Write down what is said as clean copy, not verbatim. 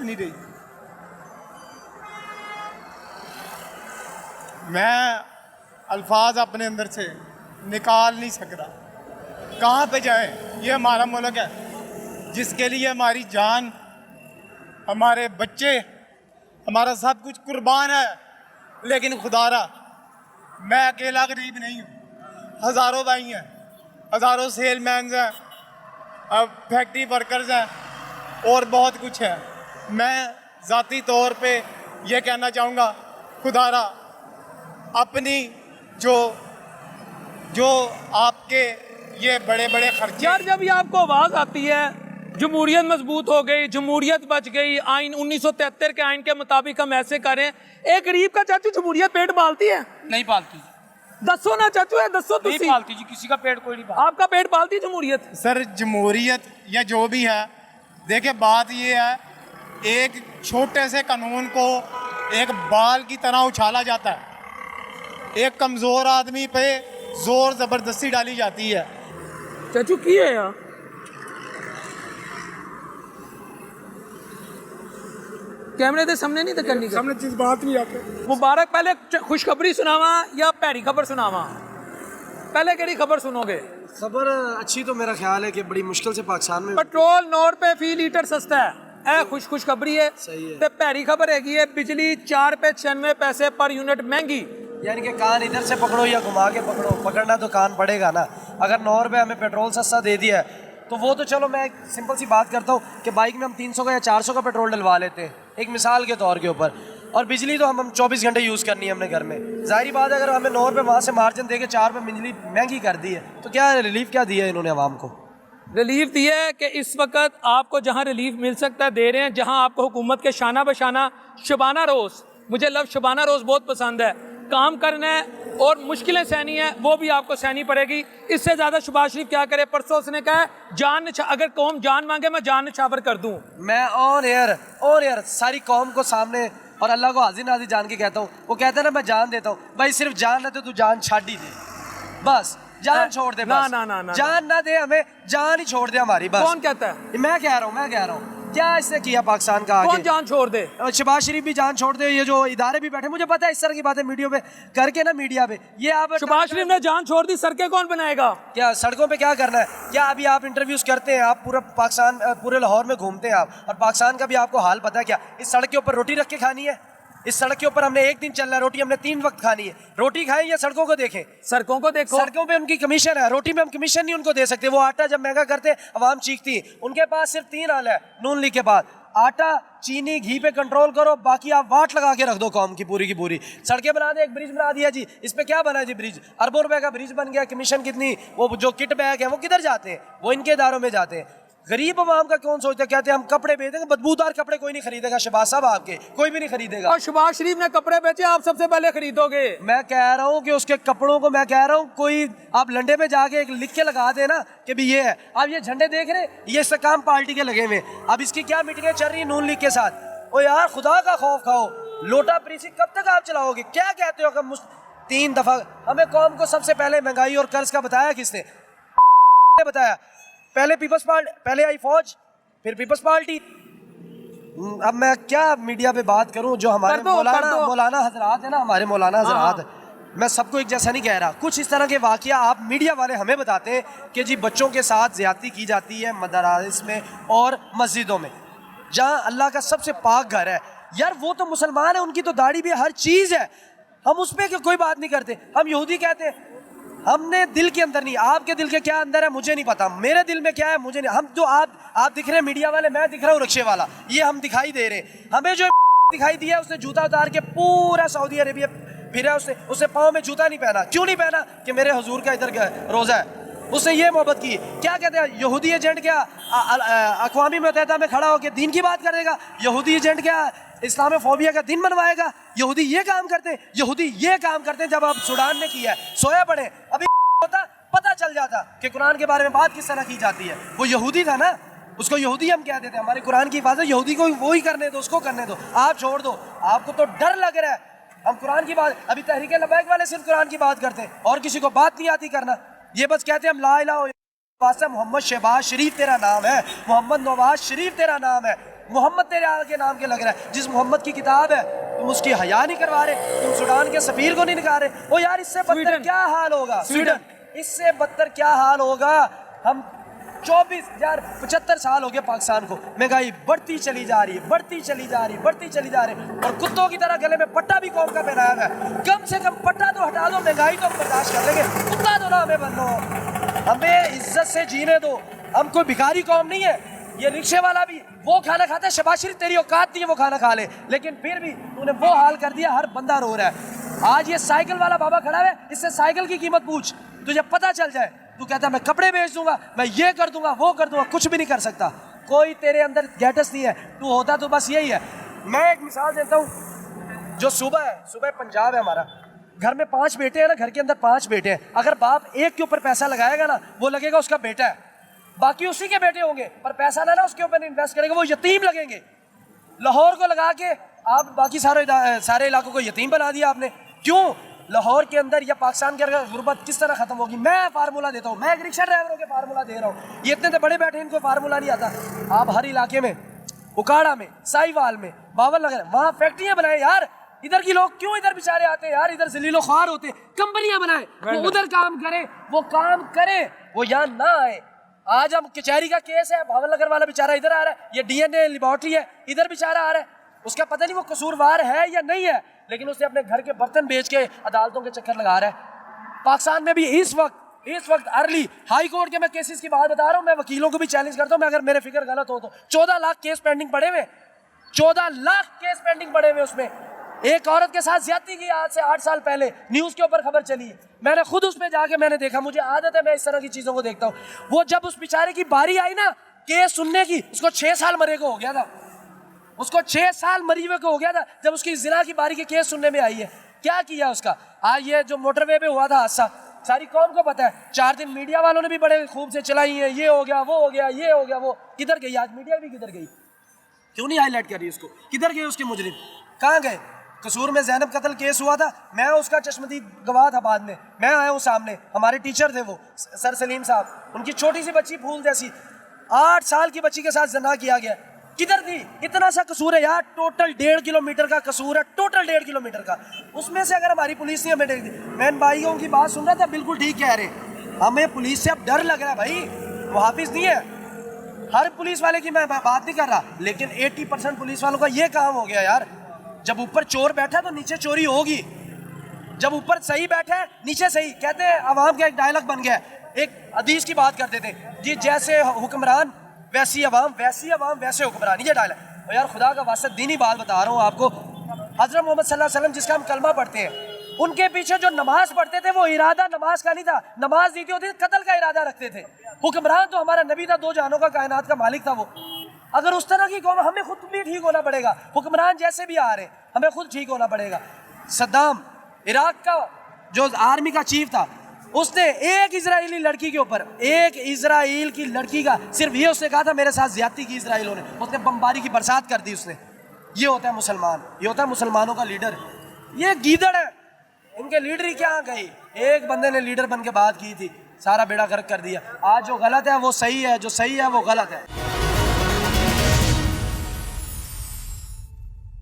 नहीं रही। मैं अल्फाज अपने अंदर से निकाल नहीं सकता। कहाँ पे जाएं? ये हमारा मुल्क है जिसके लिए हमारी जान, हमारे बच्चे, हमारा सब कुछ कुर्बान है। लेकिन खुदारा मैं अकेला गरीब नहीं हूँ, हज़ारों भाई हैं, हज़ारों सेलमैन हैं, अब फैक्ट्री वर्कर्स हैं और बहुत कुछ है। मैं ज़ाती तौर पे ये कहना चाहूँगा, खुदारा अपनी जो आपके ये बड़े बड़े खर्चे। यार जब ये आपको आवाज़ आती है जमहूरियत मजबूत हो गई, जमहूरियत बच गई, आइन 1973 के आइन के मुताबिक हम ऐसे करें, एक गरीब का चाचू जमहूरियत पेट पालती है? नहीं पालती। दसो ना चाचू है, दसो नहीं तुसी। पालती जी, किसी का पेट कोई नहीं पालता। आपका पेट पालती जमहूरियत? सर जमहूरियत या जो भी है, देखिए बात ये है, एक छोटे से कानून को एक बाल की तरह उछाला जाता है, एक कमज़ोर आदमी पे जोर ज़बरदस्ती डाली जाती है। चाचू की है यार, कैमरे के सामने नहीं तो करनी, सामने चीज बात नहीं आती। मुबारक पहले खुशखबरी सुनावा या पैरी खबर सुनावा? पहले केड़ी खबर सुनोगे? खबर अच्छी तो मेरा ख्याल है कि बड़ी मुश्किल से पाकिस्तान में पेट्रोल 9 रुपए फी लीटर सस्ता है, ए खुशखबरी है। सही है। ते पैरी खबर हैगी है बिजली 4 रुपए 96 पैसे पर यूनिट महंगी। यानी कि कान इधर से पकड़ो या घुमा के पकड़ो, पकड़ना तो कान पड़ेगा ना। अगर 9 रुपये हमें पेट्रोल सस्ता दे दिया है तो वो तो चलो, मैं एक सिंपल सी बात करता हूँ कि बाइक में हम 300 का या 400 का पेट्रोल डलवा लेते हैं, एक मिसाल के तौर के ऊपर, और बिजली तो हम 24 घंटे यूज़ करनी है हमने घर में। जाहिर बात है अगर हमें 9 रुपये वहाँ से मार्जिन दे के 4 रुपये बिजली महंगी कर दी है तो क्या रिलीफ क्या दिया है इन्होंने आवाम को? रिलीफ दिया है कि इस वक्त आपको जहां रिलीफ मिल सकता है दे रहे हैं, जहां आपको हुकूमत के शाना बशाना शबाना रोज़, मुझे लफ्ज़ शबाना रोज़ बहुत पसंद है, काम करना है और मुश्किलें सहनी है, वो भी आपको सहनी पड़ेगी। इससे ज़्यादा शहबाज शरीफ क्या करे? परसों उसने कहा जान, अगर कौम जान मांगे मैं जान निछावर कर दूँ। मैं ऑन एयर सारी कौम को सामने और अल्लाह को हाजिर नाजिर जान के कहता हूँ, वो कहता है ना मैं जान देता हूँ, भाई सिर्फ जान ना दे तो जान छाड़ ही दे, बस जान छोड़ दे, ना बस ना ना ना जान ना दे हमें, जान ही छोड़ दे हमारी, बस। कौन कहता है? मैं कह रहा हूँ क्या इसने किया पाकिस्तान का कौन आगे? जान छोड़ दे? शहबाज शरीफ भी जान छोड़ दे, ये जो इदारे भी बैठे, मुझे पता है इस तरह की बातें मीडिया पे करके ना, मीडिया पे ये आप शहबाज शरीफ ने जान छोड़ दी, सड़कें कौन बनाएगा? क्या सड़कों पे क्या करना है? क्या अभी आप इंटरव्यूज करते हैं, आप पूरा पाकिस्तान पूरे लाहौर में घूमते हैं आप, और पाकिस्तान का भी आपको हाल पता है क्या? इस सड़क के ऊपर रोटी रख के खानी है, इस सड़क के ऊपर हमने एक दिन चलना है, रोटी हमने 3 वक्त खानी है। रोटी खाएं या सड़कों को देखें? सड़कों को देखो, सड़कों पे उनकी कमीशन है, रोटी में हम कमीशन नहीं उनको दे सकते। वो आटा जब महंगा करते अवाम चीखती है। उनके पास सिर्फ 3 हाल है नून लीग के बाद, आटा, चीनी, घी पे कंट्रोल करो, बाकी आप वाट लगा के रख दो कौम की पूरी। सड़कें बना दे, एक ब्रिज बना दिया जी, इस पे क्या बना है जी? ब्रिज अरबों रुपए का ब्रिज बन गया, कमीशन कितनी? वो जो किट बैग है वो किधर जाते हैं? वो इनके इदारों में जाते हैं। गरीब आवाम का कौन सोचता है? कहते हैं हम कपड़े बेचेंगे, बदबूदार कपड़े कोई नहीं खरीदेगा। शहबाज साहब आपके कोई भी नहीं खरीदेगा। और शहबाज शरीफ ने कपड़े बेचे, आप सबसे पहले खरीदोगे। मैं कह रहा हूँ कि उसके कपड़ों को, मैं कह रहा हूँ कोई आप लंडे पे जाके एक लिख के लगा दे ना कि भी ये है। आप ये झंडे देख रहे, ये इस्तेकाम पार्टी के लगे हुए, अब इसकी क्या मीटिंगें चल रही है नून लीग के साथ। ओ यार खुदा का खौफ खाओ, लोटा प्रीसी कब तक आप चलाओगे? क्या कहते हो कि 3 दफा हमें कौम को सबसे पहले महंगाई और कर्ज का बताया किसने? बताया। पहले पीपल्स पार्टी, पहले आई फौज, फिर पीपल्स पार्टी। अब मैं क्या मीडिया पे बात करूं? जो हमारे मौलाना हजरात है ना, हमारे मौलाना हजरात, मैं सबको एक जैसा नहीं कह रहा, कुछ इस तरह के वाकया आप मीडिया वाले हमें बताते हैं कि जी बच्चों के साथ ज्यादती की जाती है मदरास में और मस्जिदों में, जहाँ अल्लाह का सबसे पाक घर है। यार वो तो मुसलमान है, उनकी तो दाढ़ी भी हर चीज़ है, हम उस पर कोई बात नहीं करते। हम यहूदी कहते हैं, हमने दिल के अंदर नहीं, आपके दिल के क्या अंदर है मुझे नहीं पता, मेरे दिल में क्या है मुझे नहीं। हम जो आप दिख रहे हैं मीडिया वाले, मैं दिख रहा हूँ रिक्शे वाला, ये हम दिखाई दे रहे हैं। हमें जो दिखाई दिया उसने जूता उतार के पूरा सऊदी अरेबिया फिरा, उसने पाँव में जूता नहीं पहना। क्यों नहीं पहना? कि मेरे हुजूर का इधर रोज़ा है, उसने ये मोहब्बत की। क्या कहते हैं यहूदी एजेंट? क्या अक़वाम मुत्तहिदा में खड़ा होकर दीन की बात करेगा? यहूदी एजेंट क्या इस्लामोफोबिया का दिन मनवाएगा? यहूदी ये काम करते हैं, यहूदी ये काम करते हैं। जब आप सूडान ने किया है, सोया पड़े, अभी होता पता चल जाता कि कुरान के बारे में बात किस तरह की जाती है। वो यहूदी था ना, उसको यहूदी हम कह देते हैं। हमारे कुरान की हिफाजत यहूदी को वो ही करने दो, उसको करने दो, आप छोड़ दो। आपको तो डर लग रहा है। हम कुरान की बात, अभी तहरीक लबैक वाले सिर्फ कुरान की बात करते हैं और किसी को बात नहीं आती करना। ये बस कहते हैं हम ला इलाहा इल्लल्लाह मोहम्मद शहबाज शरीफ तेरा नाम है, मोहम्मद नवाज शरीफ तेरा नाम है। मोहम्मद तेरे आगे नाम के लग रहा है, जिस मोहम्मद की किताब है तुम उसकी हया नहीं करवा रहे, तुम सूडान के सफीर को नहीं निकाल रहे। ओ यार, इससे बदतर स्वीडन। क्या हाल होगा, स्वीडन, इससे बदतर क्या हाल होगा। हम 75 साल हो गए पाकिस्तान को, महंगाई बढ़ती चली जा रही है, बढ़ती चली जा रही है, बढ़ती चली जा रही है, और कुत्तों की तरह गले में पट्टा भी कौम का पहनाया हुआ है। कम से कम पट्टा तो हटा दो, महंगाई तो हम बर्दाश्त कर लेंगे, कुत्ता तो ना हमें बनो, हमें इज्जत से जीने दो। हम कोई भिखारी कौम नहीं है। ये रिक्शे वाला भी वो खाना खाता है, शबाशिर तेरी औकात नहीं है वो खाना खा ले, लेकिन फिर भी तूने वो हाल कर दिया, हर बंदा रो रहा है। आज ये साइकिल वाला बाबा खड़ा है, इससे साइकिल की कीमत पूछ, तुझे पता चल जाए। तू कहता है मैं कपड़े बेच दूंगा, मैं ये कर दूंगा, वो कर दूंगा, कुछ भी नहीं कर सकता। कोई तेरे अंदर गैटस नहीं है, तू होता तो बस यही है। मैं एक मिसाल देता हूँ, जो सुबह है, सुबह पंजाब है हमारा, घर में 5 बेटे हैं ना, घर के अंदर 5 बेटे हैं, अगर बाप एक के ऊपर पैसा लगाएगा ना, वो लगेगा उसका बेटा है, बाकी उसी के बेटे होंगे, पर पैसा ना उसके ऊपर इन्वेस्ट करेगा, वो यतीम लगेंगे। लाहौर को लगा के आप बाकी सारे इलाकों को यतीम बना दिया आपने। क्यों? लाहौर के अंदर या पाकिस्तान के अंदर गुर्बत किस तरह खत्म होगी? मैं फार्मूला देता हूँ, मैं एक रिक्शा ड्राइवरों के फार्मूला दे रहा हूँ। ये इतने तो बड़े बैठे, इनको फार्मूला नहीं आता। आप हर इलाके में, उकाड़ा में, साहिवाल में, बावल नगर, वहाँ फैक्ट्रियाँ बनाए यार। इधर की लोग क्यों इधर बेचारे आते हैं यार, इधर जलीलो ख्वार होते, कंपनियां बनाए, वो उधर काम करे, वो काम करे, वो यहाँ ना आए। आज हम कचहरी का केस है, भावल नगर वाला बेचारा इधर आ रहा है, ये डीएनए लेबोरेटरी है, इधर बेचारा आ रहा है, उसका पता नहीं वो कसूरवार है या नहीं है, लेकिन उसने अपने घर के बर्तन बेच के अदालतों के चक्कर लगा रहा है। पाकिस्तान में भी इस वक्त अर्ली हाई कोर्ट के मैं केसेस की बात बता रहा हूँ, मैं वकीलों को भी चैलेंज करता हूँ, मैं अगर मेरे फिगर गलत हो तो 14 लाख केस पेंडिंग पड़े हुए, 14 लाख केस पेंडिंग पड़े हुए। उसमें एक औरत के साथ ज्यादती की, आज से 8 साल पहले न्यूज के ऊपर खबर चली है, मैंने खुद उस पे जाके मैंने देखा, मुझे आदत है मैं इस तरह की चीजों को देखता हूँ। वो जब उस बेचारे की बारी आई ना केस सुनने की, उसको 6 साल मरे को हो गया था, उसको 6 साल मरी हुए को हो गया था जब उसकी जिना की बारी के केस सुनने में आई है। क्या किया उसका? आज ये जो मोटरवे पे हुआ था हादसा, सारी कौम को पता है, 4 दिन मीडिया वालों ने भी बड़े खूब से चलाई है, ये हो गया, वो हो गया, ये हो गया, वो किधर गई? आज मीडिया भी किधर गई? क्यों नहीं हाईलाइट कर रही उसको? किधर गए उसके मुजरिम? कहाँ गए? कसूर में ज़ैनब कत्ल केस हुआ था, मैं उसका चश्मदीद गवाह था, बाद में मैं आया हूँ सामने, हमारे टीचर थे वो सर सलीम साहब, उनकी छोटी सी बच्ची फूल जैसी 8 साल की बच्ची के साथ जना किया गया। किधर थी? इतना सा कसूर है यार, टोटल 1.5 किलोमीटर का कसूर है, टोटल 1.5 किलोमीटर का। उसमें से अगर हमारी पुलिस नहीं हमें देख दी, मैं इन भाइयों की बात सुन रहा था, बिल्कुल ठीक कह रहे, हमें पुलिस से अब डर लग रहा है भाई। वो हाफिज नहीं है, हर पुलिस वाले की मैं बात नहीं कर रहा, लेकिन 80% पुलिस वालों का ये काम हो गया यार, जब ऊपर चोर बैठा तो नीचे चोरी होगी, जब ऊपर सही बैठा है नीचे सही। कहते हैं अवाम का एक डायलॉग बन गया, एक हदीस की बात करते थे जी, जैसे हुक्मरान वैसी अवाम, वैसी अवाम वैसे हुक्मरान, ये डायलॉग। और यार खुदा का वास्ता दीनी बात बता रहा हूँ आपको, हज़रत मोहम्मद सल्लल्लाहु अलैहि वसल्लम जिसका हम कलमा पढ़ते हैं, उनके पीछे जो नमाज पढ़ते थे वो इरादा नमाज का नहीं था, नमाज दी होती कत्ल का इरादा रखते थे। हुक्मरान तो हमारा नबी था, 2 जहानों का, कायनात का मालिक था वो। अगर उस तरह की कौम, हमें खुद भी ठीक होना पड़ेगा, हुक्मरान जैसे भी आ रहे हमें खुद ठीक होना पड़ेगा। सद्दाम इराक का जो आर्मी का चीफ था, उसने एक इजरायली लड़की के ऊपर, एक इजराइल की लड़की का सिर्फ ये उसने कहा था मेरे साथ ज्यादती की इजराइलों ने, उसने बमबारी की बरसात कर दी उसने। ये होता है मुसलमान, ये होता है मुसलमानों का लीडर। ये गीदड़ है, इनके लीडर ही क्या गई, एक बंदे ने लीडर बन के बात की थी, सारा बेड़ा गर्क कर दिया। आज जो गलत है वो सही है, जो सही है वो गलत है।